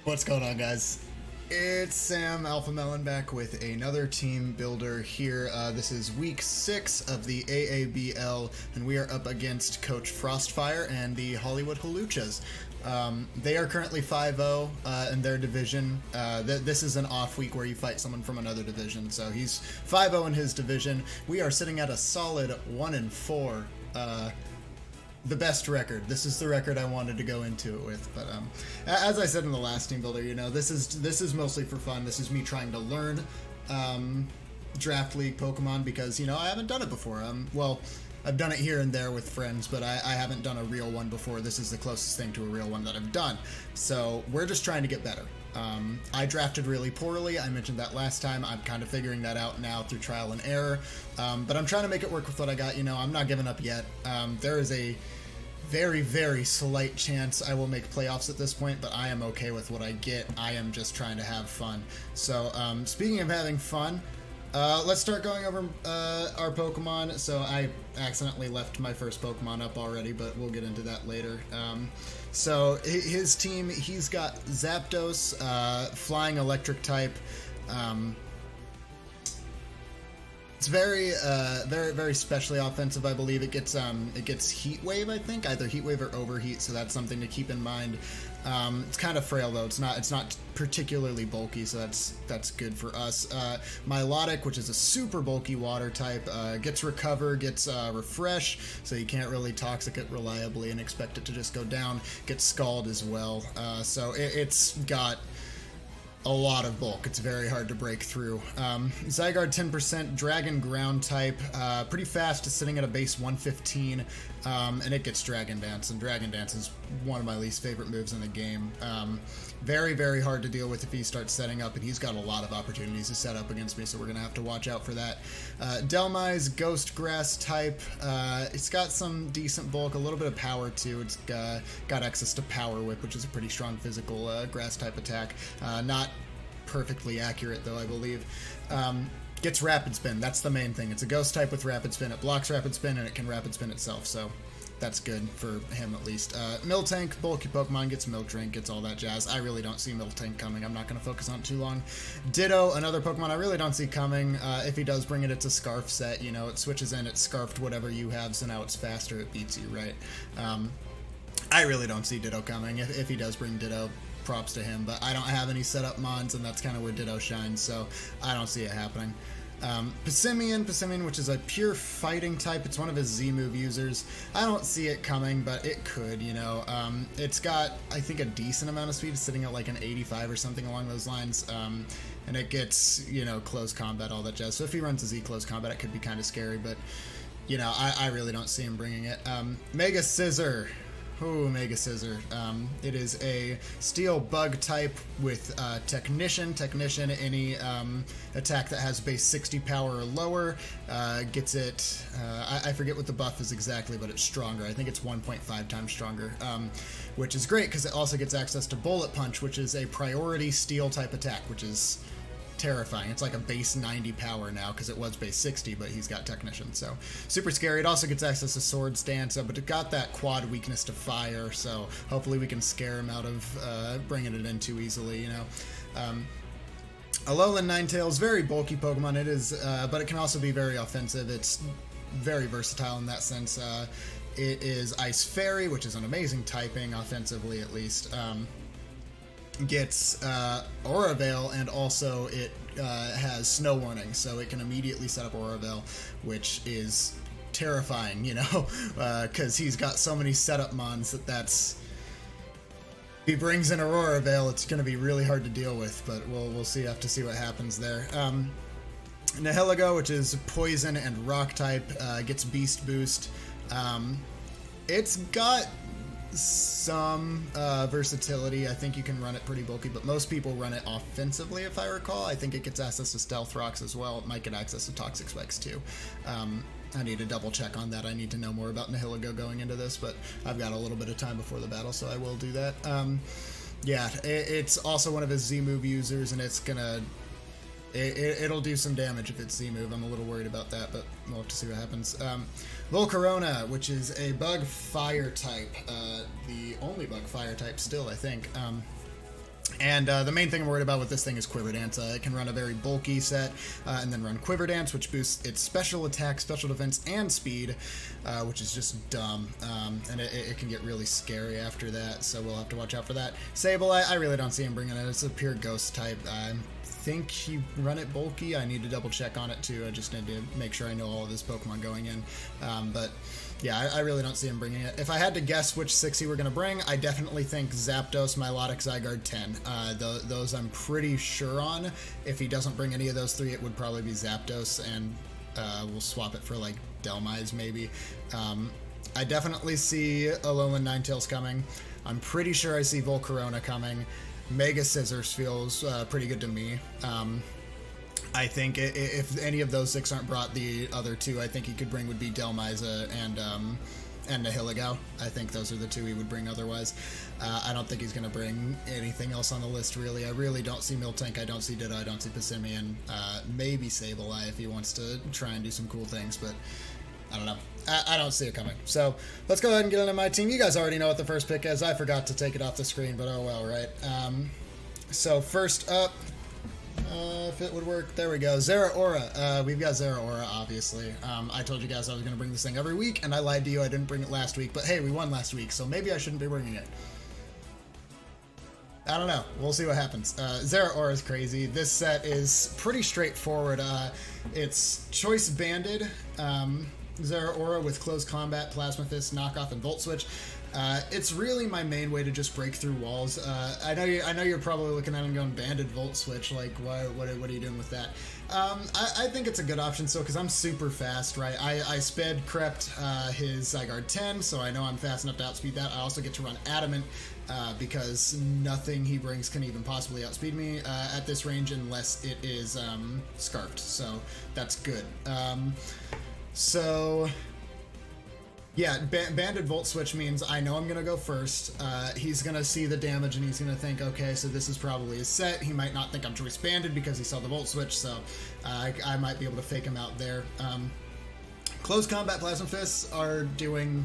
What's going on, guys? It's Sam Alpha Melon back with another team builder here. This is week 6 of the AABL, and we are up against Coach Frostfire and the Hollywood Hawluchas. They are currently 5-0 in their division. This is an off week where you fight someone from another division, so he's 5-0 in his division. We are sitting at a solid 1-4. The best record. This is the record I wanted to go into it with, but as I said in the last team builder, you know, this is mostly for fun. This is me trying to learn draft league Pokemon because, you know, I haven't done it before. Well, I've done it here and there with friends, but I haven't done a real one before. This is the closest thing to a real one that I've done. So we're just trying to get better. I drafted really poorly. I mentioned that last time. I'm kind of figuring that out now through trial and error. But I'm trying to make it work with what I got. You know, I'm not giving up yet. There is a very, very slight chance I will make playoffs at this point, but I am okay with what I get. I am just trying to have fun. So, speaking of having fun, let's start going over our Pokemon. So I accidentally left my first Pokemon up already, but we'll get into that later. So his team, he's got Zapdos, Flying Electric type. It's very, very specially offensive. I believe it gets Heat Wave. I think either Heat Wave or Overheat. So that's something to keep in mind. It's kind of frail though. It's not particularly bulky, so that's good for us. Milotic, which is a super bulky water type, gets Recover, gets Refresh, so you can't really toxic it reliably and expect it to just go down. Gets Scald as well. So it's got a lot of bulk. It's very hard to break through. Zygarde 10%, Dragon Ground type, pretty fast, sitting at a base 115, and it gets Dragon Dance, and Dragon Dance is one of my least favorite moves in the game. Very, very hard to deal with if he starts setting up, and he's got a lot of opportunities to set up against me, so we're going to have to watch out for that. Delmise, Ghost Grass type, it's got some decent bulk, a little bit of power too. It's got access to Power Whip, which is a pretty strong physical grass type attack. Not perfectly accurate though, I believe. Gets Rapid Spin, that's the main thing. It's a ghost type with Rapid Spin. It blocks Rapid Spin and it can Rapid Spin itself, so that's good for him at least. Miltank, bulky Pokemon, gets Milk Drink, gets all that jazz. I really don't see Miltank coming. I'm not going to focus on it too long. Ditto, another Pokemon I really don't see coming. If he does bring it, it's a Scarf set. You know, it switches in, it's Scarfed whatever you have, so now it's faster, it beats you, right? I really don't see Ditto coming. If he does bring Ditto, props to him, but I don't have any setup mons, and that's kind of where Ditto shines, so I don't see it happening. Passimian, which is a pure fighting type. It's one of his Z-move users. I don't see it coming, but it could, you know. It's got, I think, a decent amount of speed. It's sitting at like an 85 or something along those lines. And it gets, you know, close combat, all that jazz. So if he runs a Z close combat, it could be kind of scary, but, you know, I really don't see him bringing it. Mega Scissor. Ooh, Mega Scissor. It is a steel bug type with Technician. Technician, any attack that has base 60 power or lower gets it. I forget what the buff is exactly, but it's stronger. I think it's 1.5 times stronger, which is great because it also gets access to Bullet Punch, which is a priority steel type attack, which is terrifying. It's like a base 90 power now because it was base 60, but he's got Technician, so super scary. It also gets access to Sword Stance, but it got that quad weakness to fire, so hopefully we can scare him out of bringing it in too easily, you know. Alolan Ninetales, very bulky Pokemon. It is, but it can also be very offensive. It's very versatile in that sense. It is Ice Fairy, which is an amazing typing, offensively at least. Gets Aura Veil, and also it has Snow Warning, so it can immediately set up Aura Veil, which is terrifying, you know, because he's got so many setup mons that's... If he brings in Aurora Veil, it's going to be really hard to deal with, but we'll see. Have to see what happens there. Nihilego, which is Poison and Rock type, gets Beast Boost. It's got some versatility. I think you can run it pretty bulky, but most people run it offensively, if I recall. I think it gets access to Stealth Rocks as well. It might get access to Toxic Spikes too. I need to double check on that. I need to know more about Nihilego going into this, but I've got a little bit of time before the battle, so I will do that. Yeah, it's also one of his Z-move users, and it's gonna... It'll do some damage if it's Z-move. I'm a little worried about that, but we'll have to see what happens. Volcarona, which is a bug fire type, the only bug fire type still, I think. And the main thing I'm worried about with this thing is Quiver Dance. It can run a very bulky set and then run Quiver Dance, which boosts its special attack, special defense, and speed, which is just dumb. And it can get really scary after that, so we'll have to watch out for that. Sable, I really don't see him bringing it. It's a pure ghost type. I think you run it bulky. I need to double check on it too. I just need to make sure I know all of his Pokemon going in. But yeah, I really don't see him bringing it. If I had to guess which 6 he were going to bring, I definitely think Zapdos, Milotic, Zygarde, 10. Those I'm pretty sure on. If he doesn't bring any of those 3, it would probably be Zapdos, and we'll swap it for like Delmise maybe. I definitely see Alolan Ninetales coming. I'm pretty sure I see Volcarona coming. Mega Scissors feels pretty good to me. I think if any of those 6 aren't brought, the other 2 I think he could bring would be Delmise and Nihilego. I think those are the 2 he would bring otherwise. I don't think he's going to bring anything else on the list, really. I really don't see Miltank, I don't see Ditto, I don't see Passimian. Maybe Sableye if he wants to try and do some cool things, but I don't know. I don't see it coming. So let's go ahead and get into my team. You guys already know what the first pick is. I forgot to take it off the screen, but oh well, right? So first up, if it would work, there we go. Zehra Aura. We've got Zehra Aura, obviously. I told you guys I was going to bring this thing every week, and I lied to you. I didn't bring it last week, but hey, we won last week, so maybe I shouldn't be bringing it. I don't know. We'll see what happens. Zehra Aura is crazy. This set is pretty straightforward. It's Choice Banded, Zehra Aura with Close Combat, Plasma Fist, Knockoff, and Volt Switch. It's really my main way to just break through walls. I know you're probably looking at it and going, Banded Volt Switch, like what are you doing with that? I think it's a good option still because I'm super fast, right? I sped crept his Zygarde 10, so I know I'm fast enough to outspeed that. I also get to run Adamant because nothing he brings can even possibly outspeed me at this range unless it is Scarfed, so that's good. So yeah, Banded Volt Switch means I know I'm going to go first. He's going to see the damage and he's going to think, okay, so this is probably his set. He might not think I'm Choice Banded because he saw the Volt Switch, so I might be able to fake him out there. Close Combat Plasma Fists are doing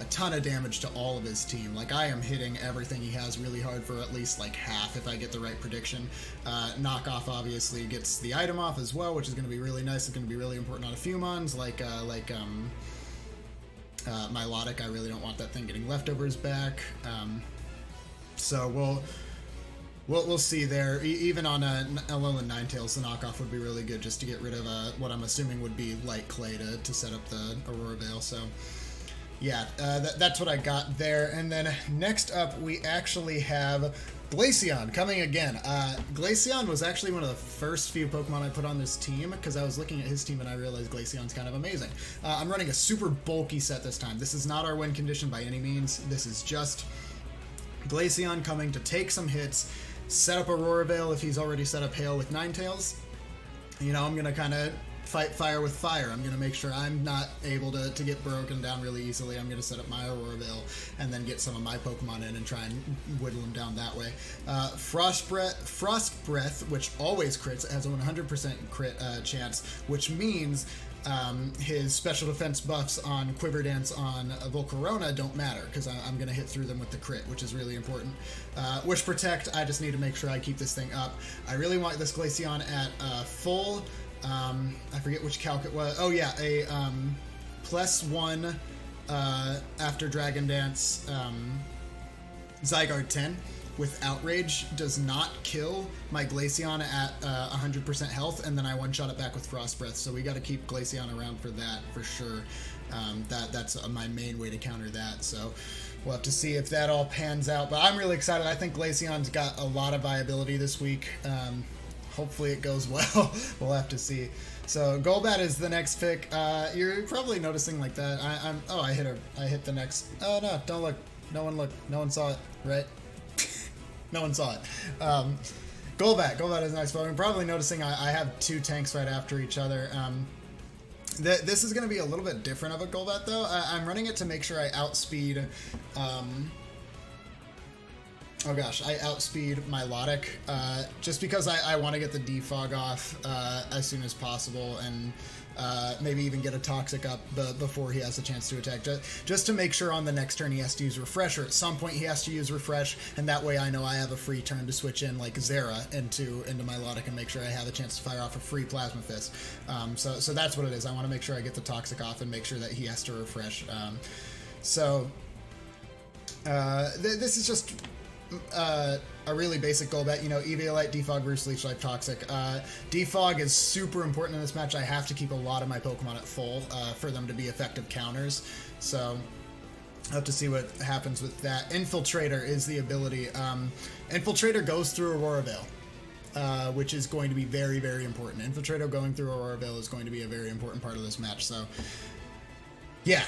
a ton of damage to all of his team. Like, I am hitting everything he has really hard for at least like half if I get the right prediction. Knockoff obviously gets the item off as well, which is going to be really nice. It's going to be really important on a few mons like Milotic. I really don't want that thing getting leftovers back. So we'll see there. Even on Alolan Ninetales, the knockoff would be really good just to get rid of what I'm assuming would be light clay to set up the Aurora Veil. So yeah, that's what I got there. And then next up, we actually have Glaceon coming again. Glaceon was actually one of the first few Pokemon I put on this team because I was looking at his team and I realized Glaceon's kind of amazing. I'm running a super bulky set this time. This is not our win condition by any means. This is just Glaceon coming to take some hits, set up Aurora Veil if he's already set up Hail with Ninetales. You know, I'm going to kind of fight fire with fire. I'm going to make sure I'm not able to get broken down really easily. I'm going to set up my Aurora Veil and then get some of my Pokemon in and try and whittle them down that way. Frost Breath, which always crits, has a 100% crit chance, which means his special defense buffs on Quiver Dance on Volcarona don't matter because I'm going to hit through them with the crit, which is really important. Wish Protect, I just need to make sure I keep this thing up. I really want this Glaceon at full. I forget which calc it was. Oh yeah, a +1 after Dragon Dance Zygarde 10 with Outrage does not kill my Glaceon at 100% health, and then I one-shot it back with Frost Breath, so we got to keep Glaceon around for that for sure. That's my main way to counter that, so we'll have to see if that all pans out, but I'm really excited. I think Glaceon's got a lot of viability this week. Hopefully it goes well. We'll have to see. So Golbat is the next pick. You're probably noticing like that. I hit the next. Oh no! Don't look. No one looked. No one saw it. Right? No one saw it. Golbat. Golbat is nice. But I'm probably noticing I have 2 tanks right after each other. This is going to be a little bit different of a Golbat though. I'm running it to make sure I outspeed. Oh gosh, I outspeed Milotic just because I want to get the defog off as soon as possible, and maybe even get a Toxic up before he has a chance to attack, just to make sure on the next turn he has to use Refresh, or at some point he has to use Refresh, and that way I know I have a free turn to switch in like Zehra into Milotic and make sure I have a chance to fire off a free Plasma Fist. So that's what it is. I want to make sure I get the Toxic off and make sure that he has to refresh. This is just a really basic goal bet, you know, Eviolite, Defog, Roost, Leech Life, Toxic. Defog is super important in this match. I have to keep a lot of my Pokemon at full for them to be effective counters, so I'll have to see what happens with that. Infiltrator is the ability. Infiltrator goes through Aurora Veil, which is going to be very, very important. Infiltrator going through Aurora Veil is going to be a very important part of this match, so yeah,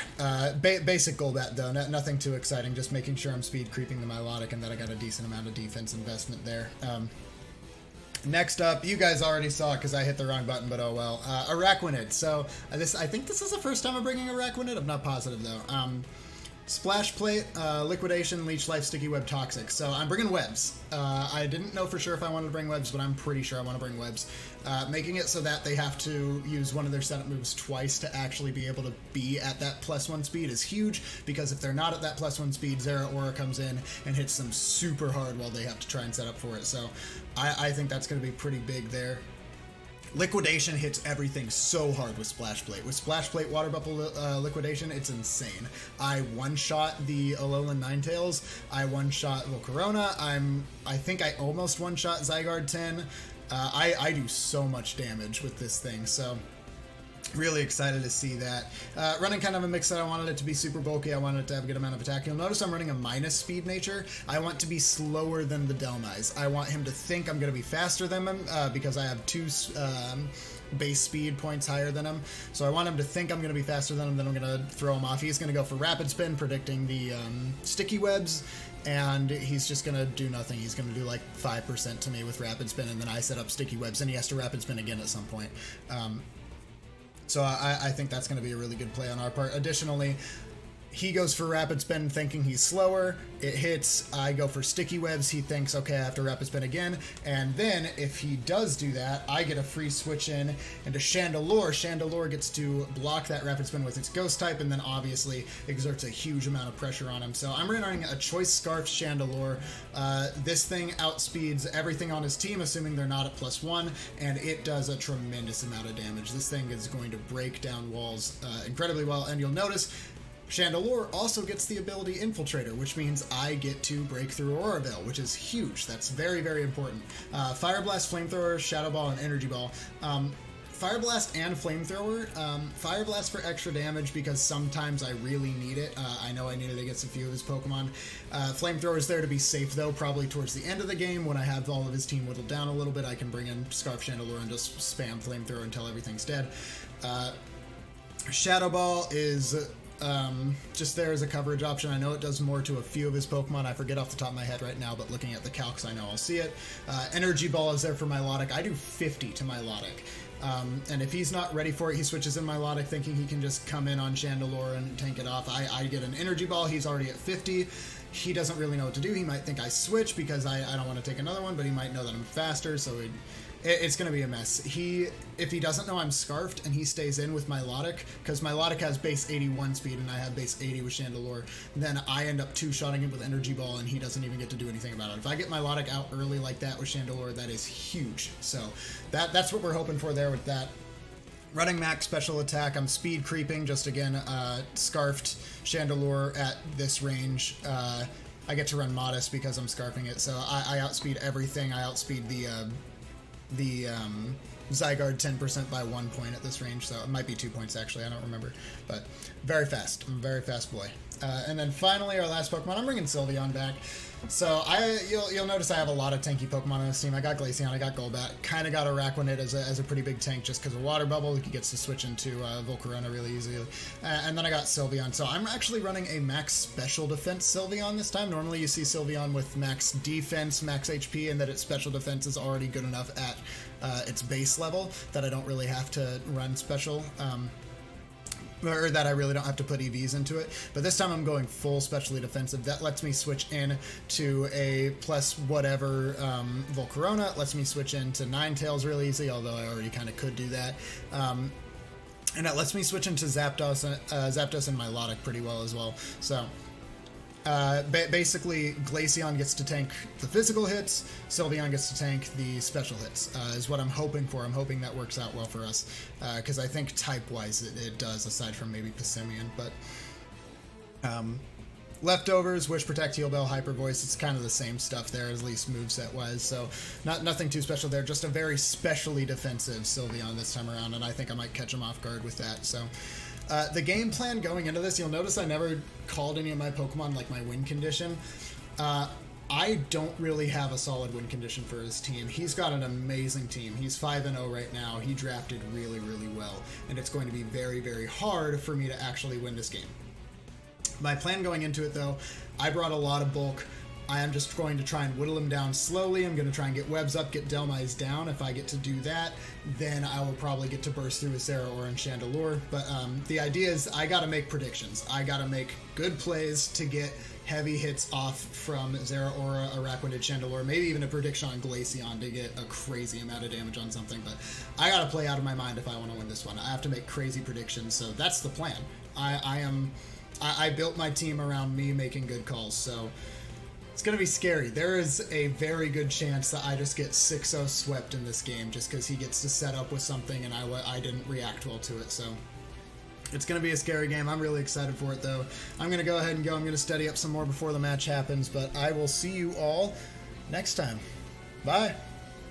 basic goal bet though, nothing too exciting, just making sure I'm speed creeping the Milotic and that I got a decent amount of defense investment there. Next up, you guys already saw because I hit the wrong button, but oh well. Araquanid. So I think this is the first time I'm bringing Araquanid. I'm not positive though. Splash Plate, Liquidation, Leech Life, Sticky Web, Toxic. So I'm bringing Webs. I didn't know for sure if I wanted to bring Webs, but I'm pretty sure I want to bring Webs. Making it so that they have to use one of their setup moves twice to actually be able to be at that +1 speed is huge, because if they're not at that +1 speed, Zehra Aura comes in and hits them super hard while they have to try and set up for it. So I think that's going to be pretty big there. Liquidation hits everything so hard with Splash Plate. With Splash Plate Water Bubble Liquidation, it's insane. I one-shot the Alolan Ninetales. I one-shot Volcarona. I think I almost one-shot Zygarde 10. I do so much damage with this thing, so really excited to see that. Running kind of a mix that I wanted it to be super bulky. I wanted it to have a good amount of attack. You'll notice I'm running a minus speed nature. I want to be slower than the Delmise. I want him to think I'm going to be faster than him because I have 2 base speed points higher than him. So I want him to think I'm going to be faster than him, then I'm going to throw him off. He's going to go for Rapid Spin, predicting the Sticky Webs, and he's just going to do nothing. He's going to do like 5% to me with Rapid Spin, and then I set up Sticky Webs, and he has to Rapid Spin again at some point. So I think that's going to be a really good play on our part. Additionally, he goes for Rapid Spin thinking he's slower. It hits. I go for Sticky Webs. He thinks, okay, I have to Rapid Spin again. And then if he does do that, I get a free switch in into Chandelure. Chandelure gets to block that Rapid Spin with its Ghost type, and then obviously exerts a huge amount of pressure on him. So I'm running a Choice Scarf Chandelure. This thing outspeeds everything on his team, assuming they're not at +1, and it does a tremendous amount of damage. This thing is going to break down walls incredibly well, and you'll notice Chandelure also gets the ability Infiltrator, which means I get to break through Aurora Veil, which is huge. That's very, very important. Fire Blast, Flamethrower, Shadow Ball, and Energy Ball. Fire Blast and Flamethrower. Fire Blast for extra damage because sometimes I really need it. I know I need it against a few of his Pokemon. Flamethrower is there to be safe though, probably towards the end of the game when I have all of his team whittled down a little bit. I can bring in Scarf Chandelure and just spam Flamethrower until everything's dead. Shadow Ball is just there as a coverage option. I know it does more to a few of his Pokemon. I forget off the top of my head right now, but looking at the calcs, I know I'll see it. Energy Ball is there for Milotic. I do 50 to Milotic. And if he's not ready for it, he switches in Milotic thinking he can just come in on Chandelure and tank it off. I get an Energy Ball. He's already at 50. He doesn't really know what to do. He might think I switch because I don't want to take another one, but he might know that I'm faster, so it's going to be a mess. If he doesn't know I'm Scarfed and he stays in with Milotic, because Milotic has base 81 speed and I have base 80 with Chandelure, then I end up two-shotting him with Energy Ball and he doesn't even get to do anything about it. If I get Milotic out early like that with Chandelure, that is huge. So that's what we're hoping for there with that. Running max special attack, I'm speed creeping, just again, Scarfed Chandelure at this range. I get to run Modest because I'm Scarfing it, so I outspeed everything. I outspeed the Zygarde 10% by 1 point at this range, so it might be 2 points actually, I don't remember, but very fast. I'm a very fast boy. And then finally our last Pokemon, I'm bringing Sylveon back. So you'll notice I have a lot of tanky Pokemon on this team. I got Glaceon, I got Golbat, kind of got Araquanid as a pretty big tank just because of Water Bubble. He gets to switch into Volcarona really easily. And then I got Sylveon. So I'm actually running a max special defense Sylveon this time. Normally you see Sylveon with max defense, max HP, and that its special defense is already good enough at its base level that I don't really have to run special. or that I really don't have to put EVs into it. But this time I'm going full specially defensive. That lets me switch in to a plus whatever Volcarona. It lets me switch into Ninetales really easy, although I already kind of could do that. And it lets me switch into Zapdos and Milotic pretty well as well. So basically, Glaceon gets to tank the physical hits, Sylveon gets to tank the special hits, is what I'm hoping for. I'm hoping that works out well for us, because I think type-wise it does, aside from maybe Passimian. But leftovers, Wish, Protect, Heal Bell, Hyper Voice, it's kind of the same stuff there, at least moveset-wise, so nothing too special there, just a very specially defensive Sylveon this time around, and I think I might catch him off guard with that, so... the game plan going into this, you'll notice I never called any of my Pokemon like my win condition. I don't really have a solid win condition for his team. He's got an amazing team. He's 5-0 right now. He drafted really, really well, and it's going to be very, very hard for me to actually win this game. My plan going into it, though, I brought a lot of bulk. I am just going to try and whittle him down slowly. I'm going to try and get webs up, get Delmise down. If I get to do that, then I will probably get to burst through with Zehra or in Chandelure. But the idea is I got to make predictions. I got to make good plays to get heavy hits off from Zehra, Aura, Araquanid, Chandelure, maybe even a prediction on Glaceon to get a crazy amount of damage on something. But I got to play out of my mind if I want to win this one. I have to make crazy predictions, so that's the plan. I built my team around me making good calls, so... It's going to be scary. There is a very good chance that I just get 6-0 swept in this game just because he gets to set up with something and I didn't react well to it. So it's going to be a scary game. I'm really excited for it, though. I'm going to go ahead and go. I'm going to study up some more before the match happens, but I will see you all next time. Bye.